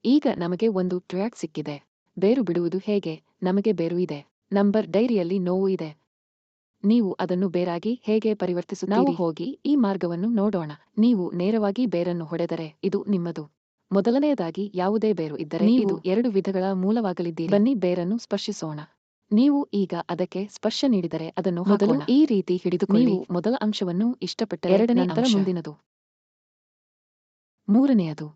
ಈಗ ನಮಗೆ ಒಂದು ಟ್ರ್ಯಾಕ್ ಸಿಕ್ಕಿದೆ. ಬೇರು ಬಿಡುವುದು ಹೇಗೆ? ನಮಗೆ ಬೇರು ಇದೆ. ನಂಬರ್ ಡೈರಿಯಲ್ಲಿ ನೋವು ಇದೆ. ನೀವು ಅದನ್ನು ಬೇರಾಗಿ ಹೇಗೆ ಪರಿವರ್ತಿಸುತ್ತೀರಿ? ನಾವು ಹೋಗಿ ಈ ಮಾರ್ಗವನ್ನು ನೋಡೋಣ. ನೀವು ನೇರವಾಗಿ ಬೇರನ್ನು ಹೊಡೆದರೆ ಇದು ನಿಮ್ಮದು. ಮೊದಲನೆಯದಾಗಿ ಯಾವುದೇ ಬೇರು ಇದ್ದರೆ ನೀವು 2 ವಿಧಗಳ ಮೂಲವಾಗಲಿದ್ದೀರಿ. ಬನ್ನಿ ಬೇರನ್ನು ಸ್ಪರ್ಶಿಸೋಣ. ನೀವು ಈಗ ಅದಕ್ಕೆ ಸ್ಪರ್ಶ ನೀಡಿದರೆ ಅದನ್ನು ಮೊದಲು ಈ ರೀತಿ ಹಿಡಿದುಕೊಳ್ಳಿ. ನೀವು ಮೊದಲ ಅಂಶವನ್ನು ಇಷ್ಟಪಟ್ಟರೆ ಎರಡನೇ ನಂತರ ಮುಂದಿನದು, ಮೂರನೆಯದು,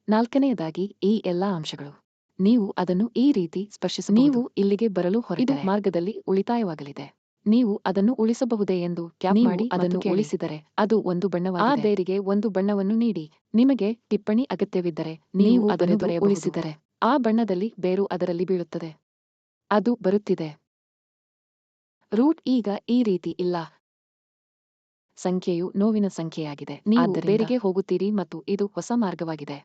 ನಾಲ್ಕನೆಯದಾಗಿ ಈ ಎಲ್ಲಾ ಅಂಶಗಳು. ನೀವು ಅದನ್ನು ಈ ರೀತಿ ಸ್ಪರ್ಶಿಸಬಹುದು. ನೀವು ಇಲ್ಲಿಗೆ ಬರಲು ಹೊರಟರೆ ಇದು ಮಾರ್ಗದಲ್ಲಿ ಉಳಿತಾಯವಾಗಲಿದೆ. ನೀವು ಅದನ್ನು ಉಳಿಸಬಹುದೇ ಎಂದು ಟ್ಯಾಪ್ ಮಾಡಿ ಅದನ್ನು ಉಳಿಸಿದರೆ ಅದು ಒಂದು ಬಣ್ಣವಾಗಿದೆ. ಆ ಬೇರಿಗೆ ಒಂದು ಬಣ್ಣವನ್ನು ನೀಡಿ. ನಿಮಗೆ ಟಿಪ್ಪಣಿ ಅಗತ್ಯವಿದ್ದರೆ ನೀವು ಅದನ್ನು ಬರೆಯಬಹುದು. ಉಳಿಸಿದರೆ ಆ ಬಣ್ಣದಲ್ಲಿ ಬೇರು ಅದರಲ್ಲಿ ಬೀಳುತ್ತದೆ. ಅದು ಬರುತ್ತಿದೆ. ರೂಟ್ ಈಗ ಈ ರೀತಿ ಇಲ್ಲ. ಸಂಖ್ಯೆಯು ನೋವಿನ ಸಂಖ್ಯೆಯಾಗಿದೆ. ನೀವು ಬೇರಿಗೆ ಹೋಗುತ್ತೀರಿ ಮತ್ತು ಇದು ಹೊಸ ಮಾರ್ಗವಾಗಿದೆ.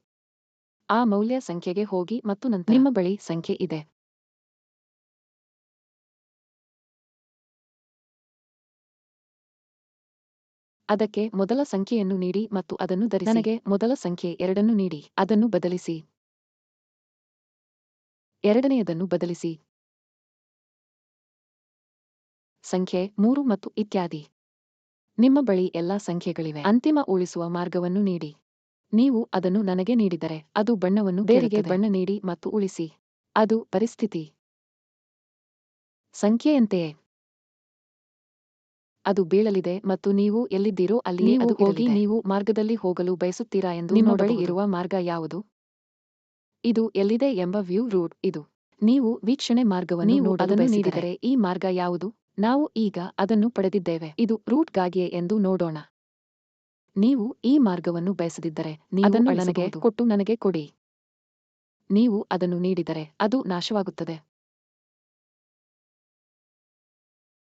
ಆ ಮೌಲ್ಯ ಸಂಖ್ಯೆಗೆ ಹೋಗಿ ಮತ್ತು ನಂತರ ನಿಮ್ಮ ಬಳಿ ಸಂಖ್ಯೆ ಇದೆ. ಅದಕ್ಕೆ ಮೊದಲ ಸಂಖ್ಯೆಯನ್ನು ನೀಡಿ ಮತ್ತು ಅದನ್ನು ಧರಿಸಿ. ನನಗೆ ಮೊದಲ ಸಂಖ್ಯೆ 2 ನೀಡಿ. ಅದನ್ನು ಬದಲಿಸಿ. ಎರಡನೆಯದನ್ನು ಬದಲಿಸಿ. ಸಂಖ್ಯೆ 3 ಮತ್ತು ಇತ್ಯಾದಿ. ನಿಮ್ಮ ಬಳಿ ಎಲ್ಲಾ ಸಂಖ್ಯೆಗಳಿವೆ. ಅಂತಿಮ ಉಳಿಸುವ ಮಾರ್ಗವನ್ನು ನೀಡಿ. ನೀವು ಅದನ್ನು ನನಗೆ ನೀಡಿದರೆ ಅದು ಬಣ್ಣವನ್ನು ಬೇರಿಗೆ ಬಣ್ಣ ನೀಡಿ ಮತ್ತು ಉಳಿಸಿ. ಅದು ಪರಿಸ್ಥಿತಿ ಸಂಖ್ಯೆಯಂತೆಯೇ. ಅದು ಬೀಳಲಿದೆ ಮತ್ತು ನೀವು ಎಲ್ಲಿದ್ದೀರೋ ಅಲ್ಲಿಯೇ ಅದು ಹೋಗಿ ನೀವು ಮಾರ್ಗದಲ್ಲಿ ಹೋಗಲು ಬಯಸುತ್ತೀರಾ ಎಂದು ನಿಮ್ಮ ಬಳಿ ಇರುವ ಮಾರ್ಗ ಯಾವುದು? ಇದು ಎಲ್ಲಿದೆ ಎಂಬ ವ್ಯೂ ರೂಟ್ ಇದು. ನೀವು ವೀಕ್ಷಣೆ ಮಾರ್ಗವನ್ನು ನೋಡಲು ನೀಡಿದರೆ ಈ ಮಾರ್ಗ ಯಾವುದು? ನಾವು ಈಗ ಅದನ್ನು ಪಡೆದಿದ್ದೇವೆ. ಇದು ರೂಟ್ಗಾಗಿಯೇ ಎಂದು ನೋಡೋಣ. ನೀವು ಈ ಮಾರ್ಗವನ್ನು ಬಯಸದಿದ್ದರೆ ನೀವು ಅದನ್ನು ನನಗೆ ಕೊಟ್ಟು ನನಗೆ ಕೊಡಿ. ನೀವು ಅದನ್ನು ನೀಡಿದರೆ ಅದು ನಾಶವಾಗುತ್ತದೆ.